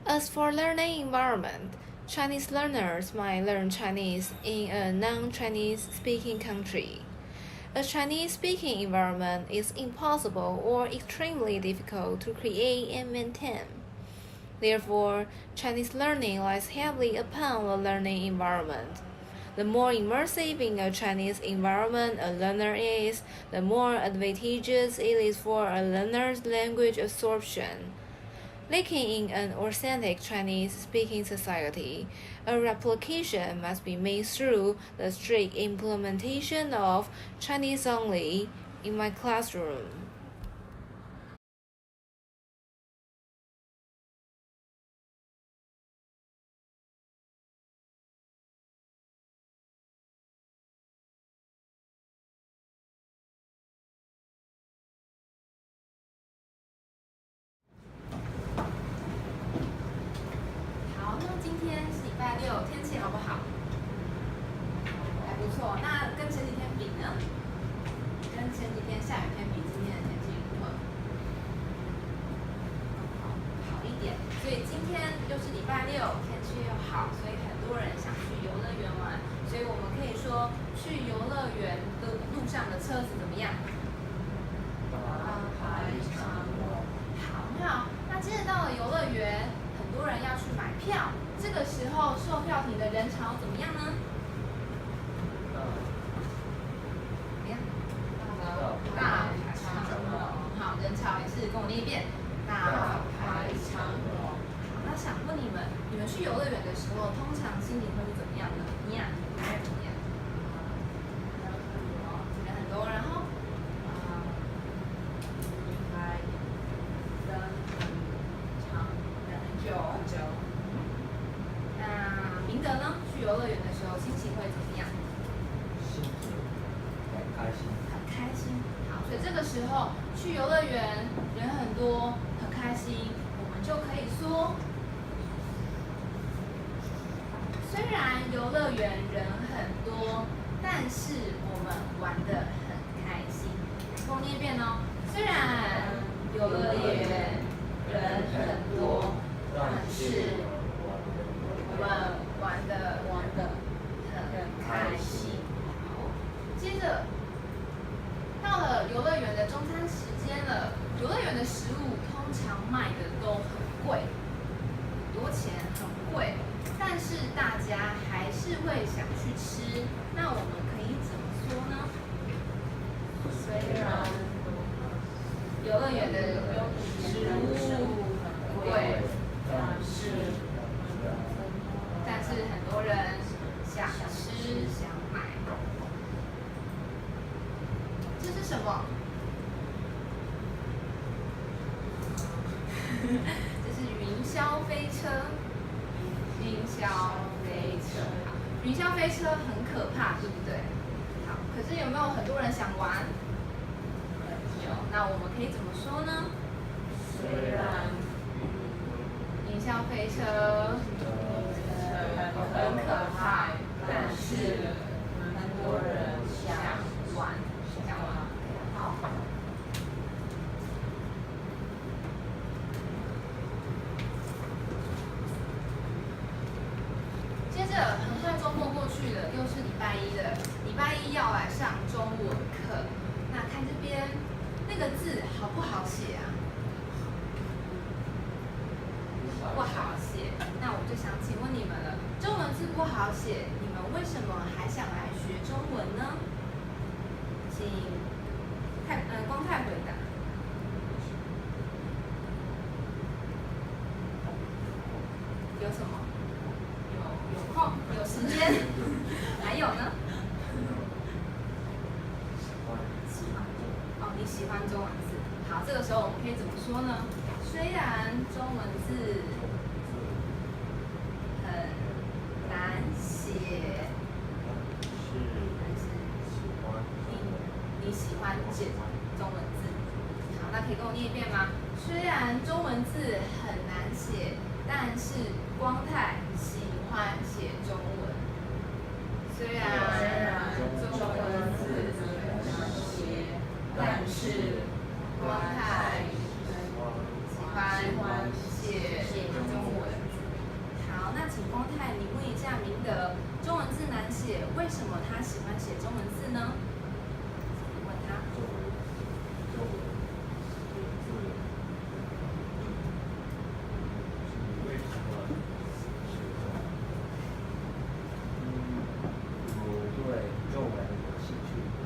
As for learning environment, Chinese learners might learn Chinese in a non-Chinese speaking country. A Chinese-speaking environment is impossible or extremely difficult to create and maintain. Therefore, Chinese learning relies heavily upon the learning environment. The more immersive in a Chinese environment a learner is, the more advantageous it is for a learner's language absorption. Living in an authentic Chinese-speaking society, a replication must be made through the strict implementation of Chinese only in my classroom.天气好不好？还不错。那跟前几天比呢？跟前几天下雨天比，今天的天气如何？好一点。所以今天又是礼拜六，天气又好，所以很多人想去游乐园玩。所以我们可以说，去游乐园的路上的车子怎么样？排长龙。好，很好。那接着到了游乐园，很多人要去买票。这个时候售票亭的人潮怎么样呢？怎么样？大排长龙。好，人潮也是跟我念一遍。大排长龙。好，那想问你们去游乐园的时候，通常心情会是怎么样的？你呀，你会怎么样？人很多，然后人很长，人很久。明德呢？去游乐园的时候，心情会怎么样？心情很开心。很开心。好，所以这个时候去游乐园，人很多，很开心，我们就可以说，虽然游乐园人很多，但是我们玩得很开心。跟我念一遍哦。虽然游乐园人很多，但是我们玩得很开心。好，接着到了游乐园的中餐时间了。游乐园的食物通常卖的都很贵，很多钱，很贵，但是大家还是会想去吃。那我们可以怎么说呢？虽然游乐园的食物很贵，但是很多人想吃想买。这是什么？这是云霄飞车。云霄飞车，好，云霄飞车很可怕，对不对？好，可是有没有很多人想玩？有。那我们可以怎么说呢？虽然云霄飞车很可怕，但是很多人想玩。好。接着，很快周末过去了，又是礼拜一了。礼拜一要来上中文课。那看这边，那个字好不好写啊？不好写。那我就想请问你们了，中文字不好写，你们为什么还想来学中文呢？请光泰回答。有什么？有空，有时间。还有呢？哦，你喜欢中文字。好，这个时候我们可以怎么说呢？虽然中文字很难写，你喜欢写中文字。好，那可以跟我念一遍吗？虽然中文字很难写，但是光泰喜欢写中文。虽然中文字很难写，但是光泰喜欢写中文。下明德，中文字难写，为什么他喜欢写中文字呢？你问他。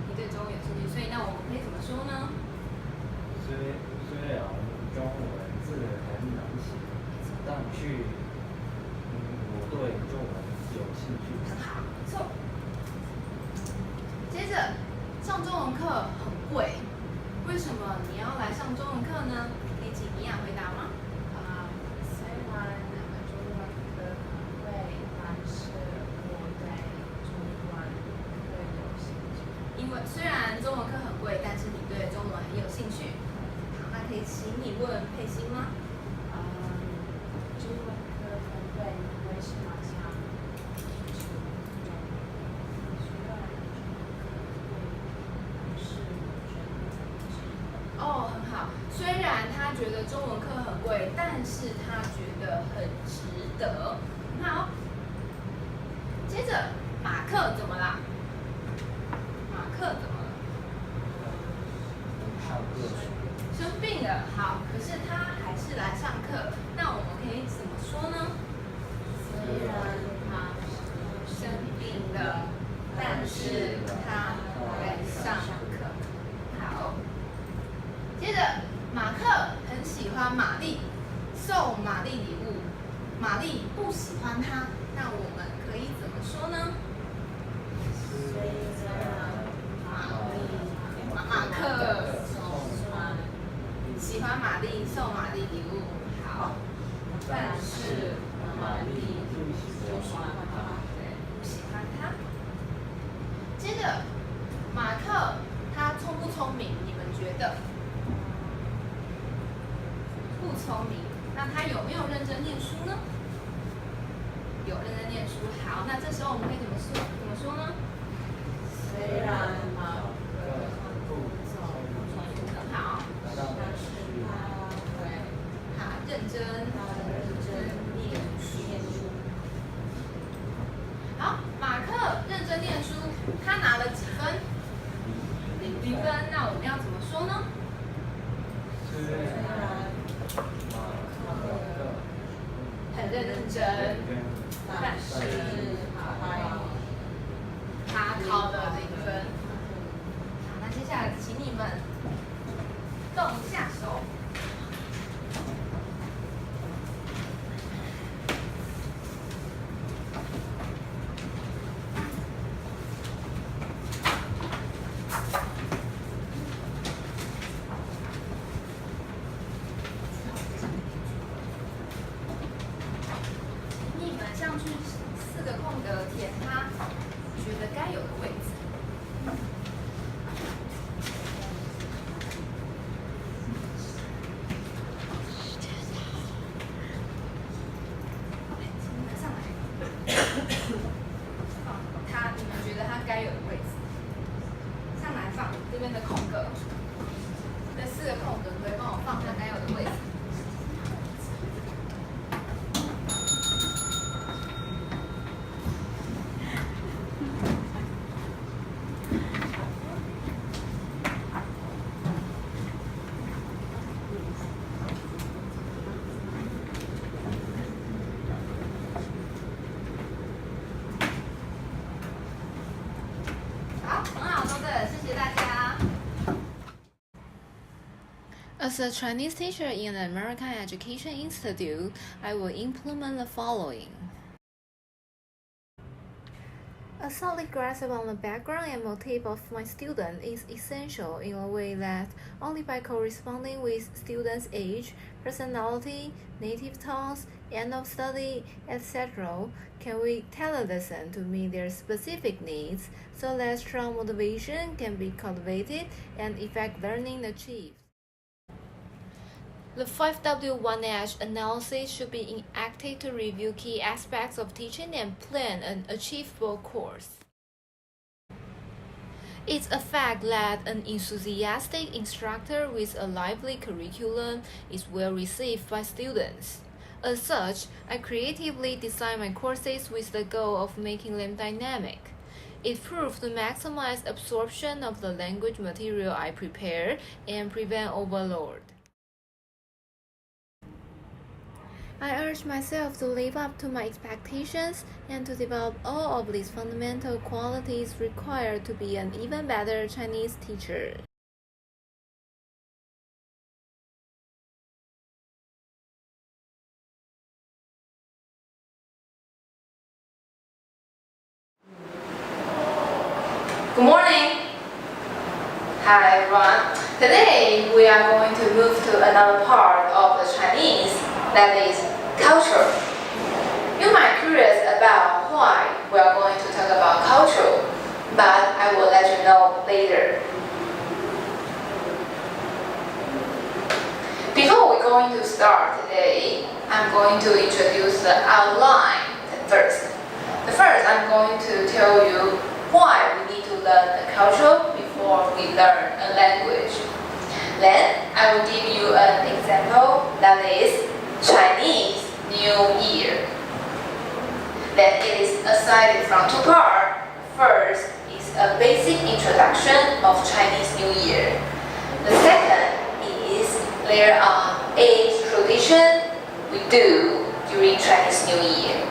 你对中文有兴趣，所以那我们可以怎么说呢？虽然中文字很难写，但是我对中文有兴趣。很好，没错。接着，上中文课很贵，为什么你要来上中文课呢？可以请米娅回答吗？虽然中文课很贵，但是我对中文很有兴趣。因为虽然中文课很贵，但是你对中文很有兴趣。好，那可以请你问佩欣吗？中文课很贵，为什么想学中文？虽然中文课很贵，但是我觉得很值得。哦，很好。虽然他觉得中文课很贵，但是他觉得很值得。很好。接着，马克怎么啦？马克怎么了？上课生病了。好，可是他还是来上课。那我们可以怎么说呢？虽然他生病了，但是他来上课。好。接着，马克很喜欢玛丽，送玛丽礼物。玛丽不喜欢他，那我们可以怎么说呢？马克喜欢玛丽，送玛丽礼物。好，但是玛丽不喜欢他，对，不喜欢他。接着，马克他聪不聪明？你们觉得？不聪明。那他有没有认真念书呢？有认真念书。好，那这时候我们可以怎么说呢？虽然马克很好，但是他认真念书。好，马克认真念书，他拿了几分？0分。那我们要怎么说呢？虽然很认真，但是他考了0分。好，那接下来请你们动一下手。你们上去4个空格填他觉得该有的位置。请你们上来，放你们觉得他该有的位置，上来放这边的空格，这4个空格可以帮我放他该有的位置。好，很好，都对了，谢谢大家。As a Chinese teacher in an American education institute, I will implement the following. A solid grasp on the background and motive of my student is essential in a way that only by corresponding with students' age, personality, native tones, end of study, etc., can we tailor the lesson to meet their specific needs so that strong motivation can be cultivated and effective learning achieved. The 5W1H analysis should be enacted to review key aspects of teaching and plan an achievable course. It's a fact that an enthusiastic instructor with a lively curriculum is well received by students. As such, I creatively design my courses with the goal of making them dynamic. It proves to maximize absorption of the language material I prepare and prevent overload. I urge myself to live up to my expectations and to develop all of these fundamental qualities required to be an even better Chinese teacher. Good morning. Hi everyone. Today we are going to move to another part of the Chinese, that is culture. You might be curious about why we are going to talk about culture, but I will let you know later. Before we're going to start today, I'm going to introduce the outline first. First, I'm going to tell you why we need to learn the culture before we learn a language. Then, I will give you an example, that is Chinese New Year. Then it is aside from two parts. First is a basic introduction of Chinese New Year. The second is there are 8 traditions we do during Chinese New Year.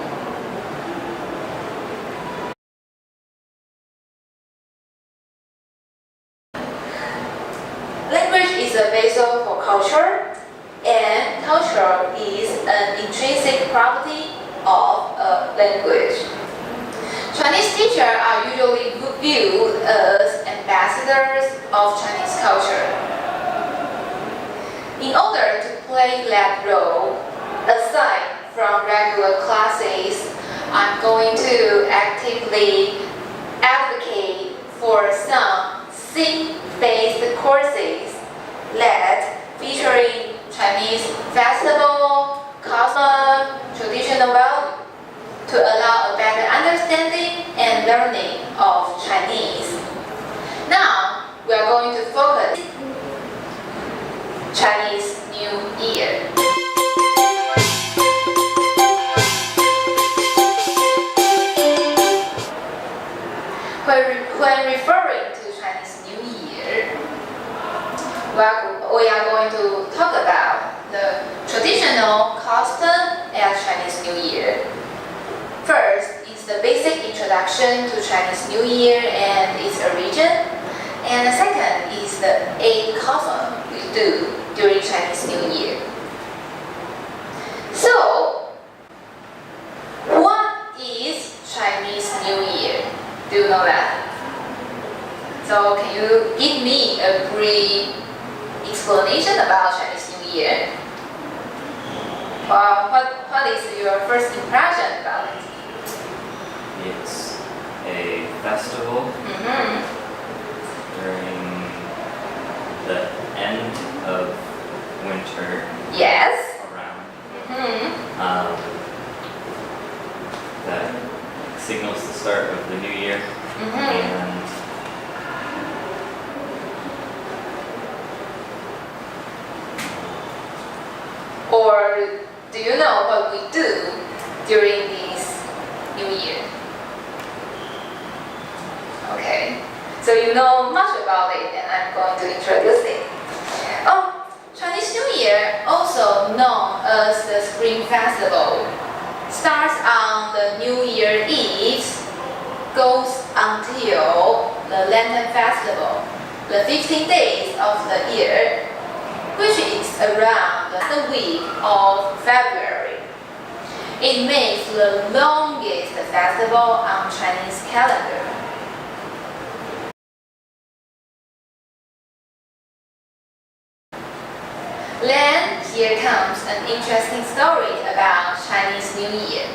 Language is a vessel for culture, and culture is an intrinsic property of a language. Chinese teachers are usually viewed as ambassadors of Chinese culture. In order to play that role, aside from regular classes, I'm going to actively advocate for some theme-based courses that featuring Chinese festival, custom, traditional value to allow a better understanding and learning of Chinese. Now, we are going to focus Chinese New Year. When referring to Chinese New Year, we are going to talk about the traditional custom at Chinese New Year. First is the basic introduction to Chinese New Year and its origin, and the second is the 8 customs we do during Chinese New Year. So, what is Chinese New Year? Do you know that? So, can you give me a brief explanation about Chinese New Year? What is your first impression about it? It's a festival during the end of winter. Yes. Around. That signals the start of the new year. And or do you know what we do during this New Year? Okay, so you know much about it, and I'm going to introduce it. Oh, Chinese New Year, also known as the Spring Festival, starts on the New Year Eve, goes until the Lantern Festival, the 15 days of the year, which is around the week of February. It makes the longest festival on Chinese calendar. Then here comes an interesting story about Chinese New Year.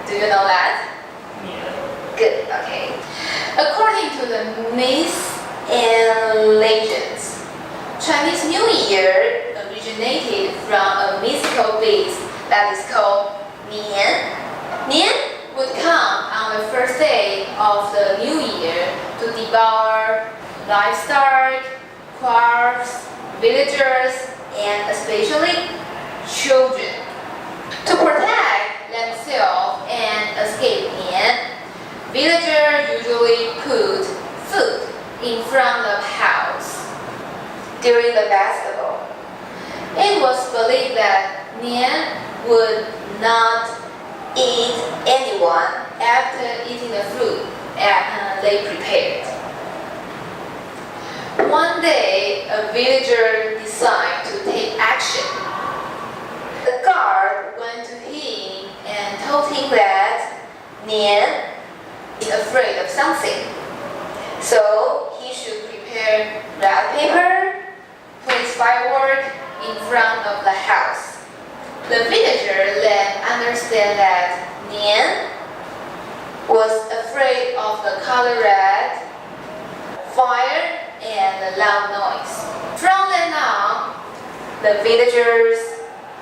Do you know that? yeah. Good, okay. According to the myths and legends, Chinese New Year originated from a mythical beast that is called Nian. Nian would come on the first day of the new year to devour livestock, crops, villagers, and especially children. To protect themselves and escape Nian, villagers usually put food in front of the house during the festival. It was believed that Nian would not eat anyone after eating the food they prepared. One day, a villager decided to take action. The guard went to him and told him that Nian is afraid of something. So he should prepare red paper, place firework in front of the house. The villager then understand that Nian was afraid of the color red, fire, and the loud noise. From then on, the villagers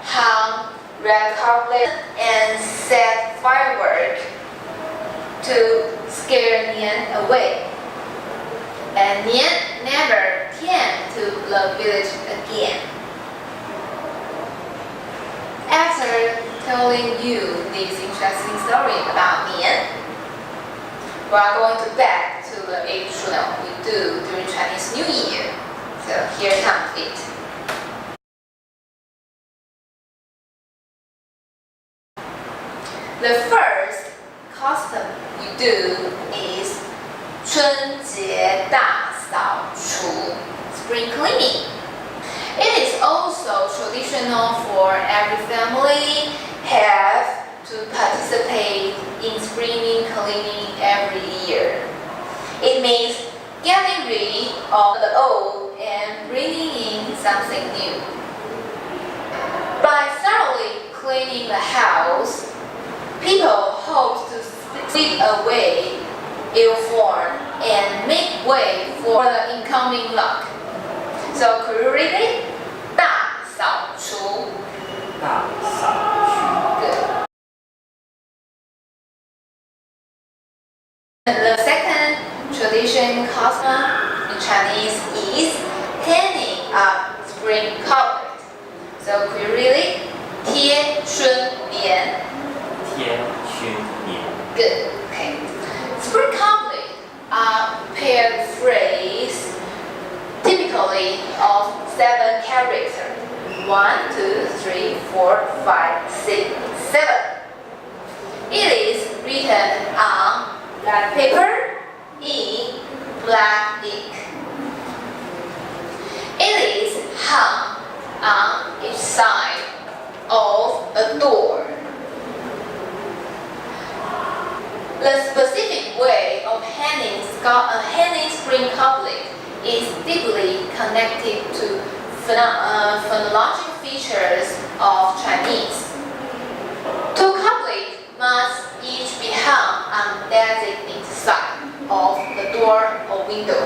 hung red carpet and set firework to scare Nian away. And Nian never came to the village again. After telling you this interesting story about Nian, we are going to back to the traditional we do during Chinese New Year. So here comes it. The first custom we do is 春节大扫除, spring cleaning. It is also traditional for every family have to participate in spring cleaning every year. It means getting rid of the old and bringing in something new. By thoroughly cleaning the house, people hope to sweep away ill form and make way for the incoming luck. So could you read it? 大扫除. 大扫除. Good. The second tradition custom in Chinese is hanging up spring carpet. So could you read it? 贴春联. 贴春联. Good. Okay. Spring carpet are paired phrase typically of 7 characters. 1, 2, 3, 4, 5, 6, 7. It is written on black paper in black ink. It is hung on each side of a door. The specific way of hanging spring couplet is deeply connected to phonological features of Chinese. Two couplets must each be hung on designated side of the door or window.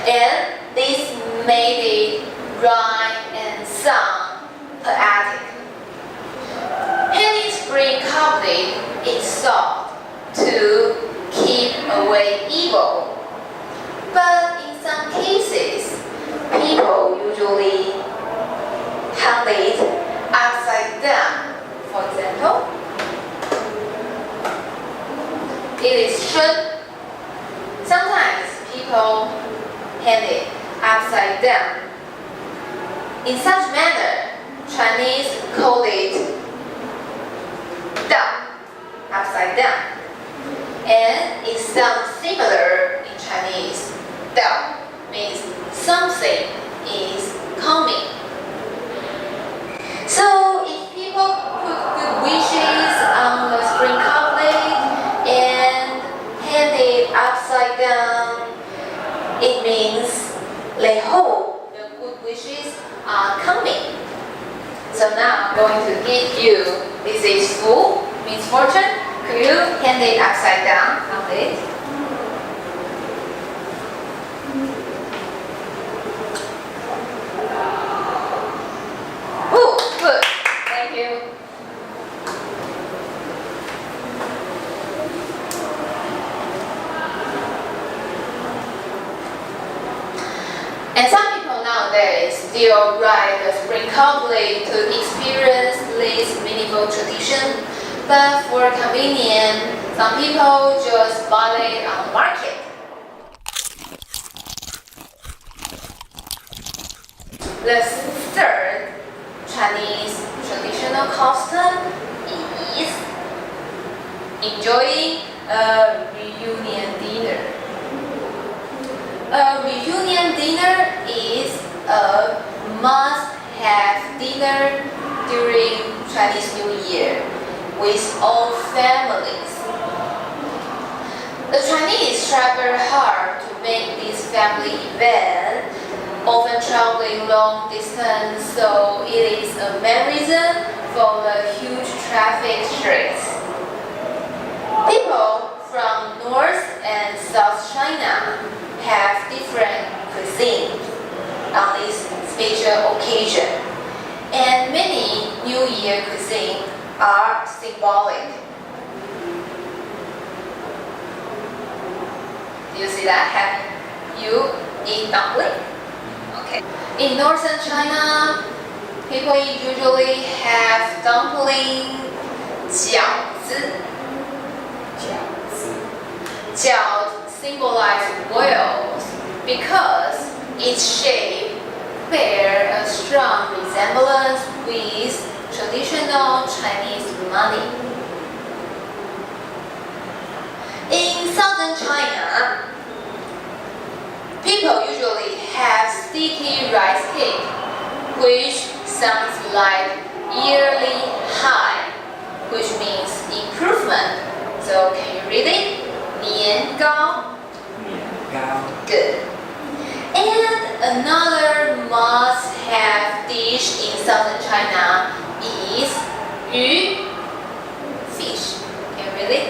And this made it rhyme and sound poetic. Hanging spring couplet is sought to keep away evil. But in some cases, people usually hang it upside down. For example, it is shun. Sometimes people hang it upside down. In such manner, Chinese call it down, upside down. And it sounds similar in Chinese. Down means something is coming. So if people put good wishes on the spring couplet and hand it upside down, it means they hope the good wishes are coming. So now I'm going to give you, this is full, means fortune. Could you hand it upside down on it? Oh, good. Thank you. And some people now nowadays still ride the spring couplet to experience this meaningful tradition, but for convenience, some people just buy it on the market. The third Chinese traditional custom is enjoying a reunion dinner. A reunion dinner is a must-have dinner during Chinese New Year with all families. The Chinese try very hard to make this family event, often traveling long distance, so it is a main reason for the huge traffic streets. People from North and South China have different cuisines on this special occasion, and many New Year cuisines are symbolic. Do you see that? Have you eat dumpling? Okay. In northern China, people usually have dumpling, 饺子. 饺 symbolize boils because its shape bears a strong resemblance with traditional Chinese money. In southern China, people usually have sticky rice cake, which sounds like yearly high, which means improvement. So can you read it? 年糕. 年糕. Good. And another must-have dish in southern China is 鱼, fish. Can you read it?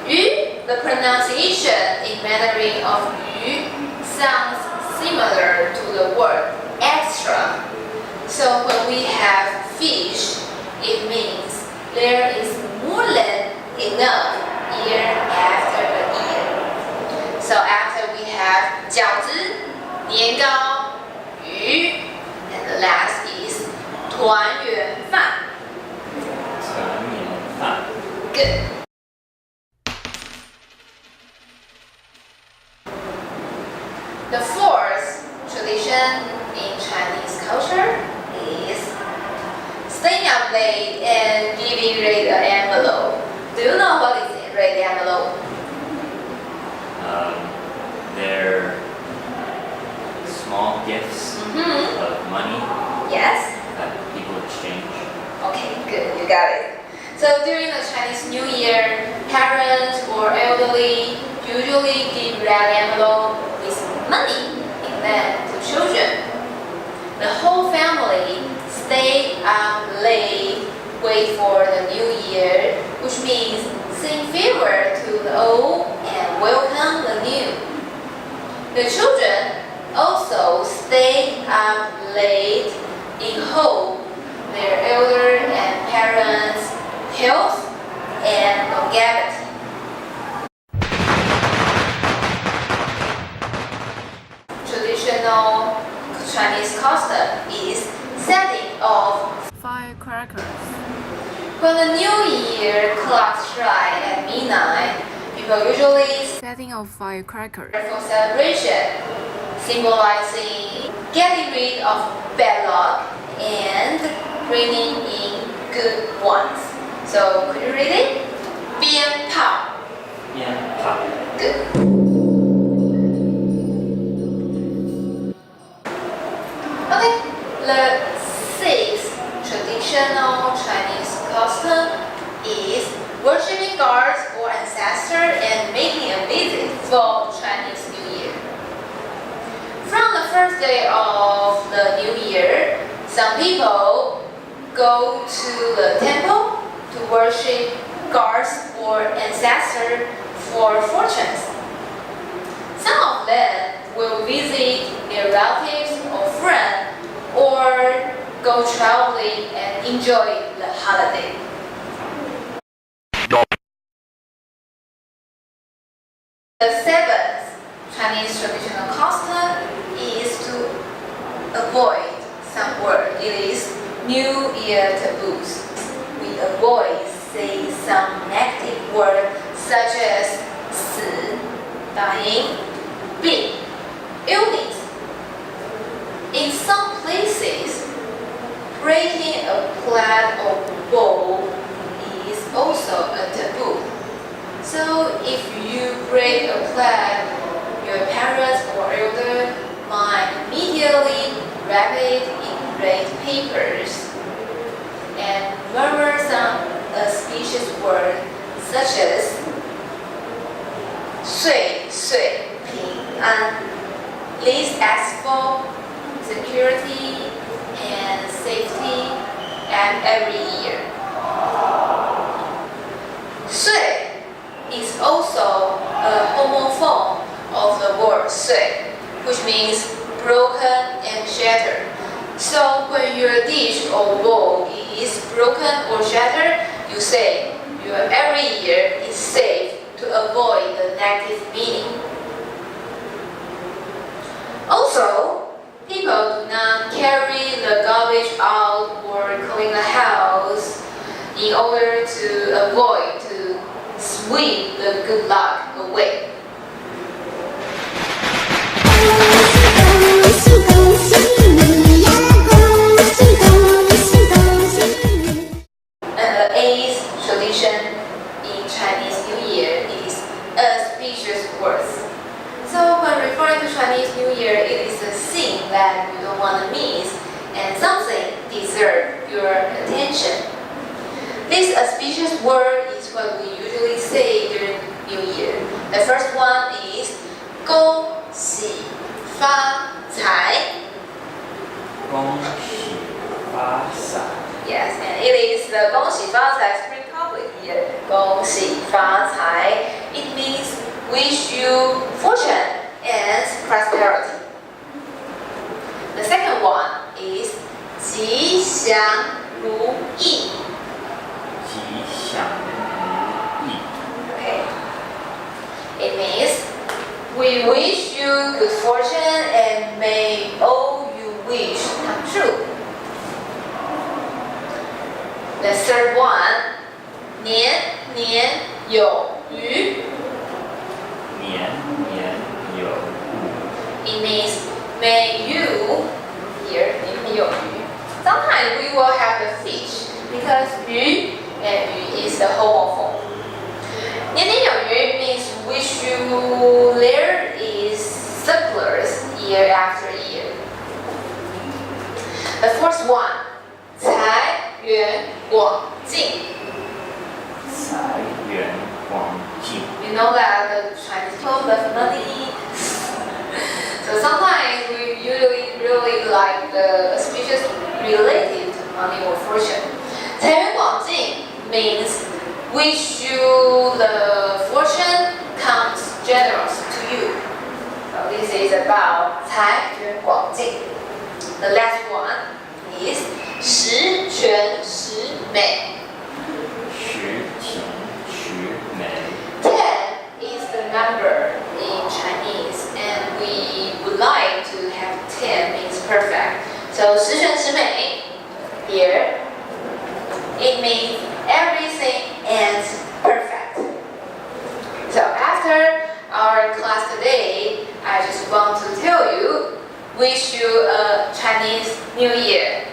鱼, the pronunciation in Mandarin of 鱼 sounds similar to the word extra. So when we have fish, it means there is more than enough year after a year. So after we have 饺子, 年糕, 鱼, and the last is 团圆饭. 团圆饭. Good. The fourth tradition in Chinese culture is staying up late and giving Ray the envelope. Do you know what is Ray the envelope? They're small gifts of money Yes? that people exchange. Okay, good, you got it. So during the Chinese New Year, parents or elderly usually give red envelope with money in them to children. The whole family stay up late, wait for the New Year, which means saying farewell to the old and welcome the new. The children also stay up late in hope their elder and parents' health and longevity. Traditional Chinese custom is setting of Firecrackers. when the New Year clock strikes at midnight, people usually Setting of firecrackers. for celebration, symbolizing getting rid of bad luck and bringing in good ones. So could you read it? 鞭炮. 鞭炮. Good. Okay, the sixth traditional Chinese custom is worshiping gods or ancestors and making a visit for Chinese New Year. From the first day of the New Year, some people go to the temple to worship gods or ancestors for fortunes. Some of them will visit their relatives or friends or go traveling and enjoy the holiday. The seventh Chinese traditional custom avoid some word. It is New Year taboos. We avoid saying some negative word such as 死, dying, 病, illness. In some places, breaking a plate or bowl is also a taboo. So if you break a plate, your parents or elder might immediately wrap it in red papers and murmur some auspicious word such as 岁岁平安. This asks for security and safety and every year. 岁 is also a homophone of the word 岁, which means broken and shattered. So when your dish or bowl is broken or shattered, you say your every year is safe to avoid the negative meaning. Also, people do not carry the garbage out or clean the house in order to avoid to sweep the good luck away. And the eighth tradition in Chinese New Year is auspicious words. So when referring to Chinese New Year, it is a thing that you don't want to miss and something deserves your attention. This auspicious word is what we usually say during New Year. The first one is 恭喜发财. 恭喜发财. Yes, and it is the 恭喜发财 spring couplet here. 恭喜发财. It means wish you fortune and prosperity. The second one is 吉祥如意. 吉祥如意. Okay. It means we wish you good fortune and may all you wish come true. The third one, 年年有余. 年年有余. It means may you, here, 年年有余. Sometimes we will have a fish because 鱼 and 鱼 is the homophone. 年年有余 means wish you there is surplus year after year. The fourth one, 财源广进. 财源广进. You know that the Chinese people love money. So sometimes we usually really like the auspicious related to money or fortune. 财源广进 means wish you the fortune comes generous to you. So this is about 财源广进. The last one is 十全十美. 十全十美. 10 is the number in Chinese, and we would like to have 10 means perfect. So 十全十美 here, it means everything ends perfect. So after our class today, I just want to tell you, wish you a Chinese New Year.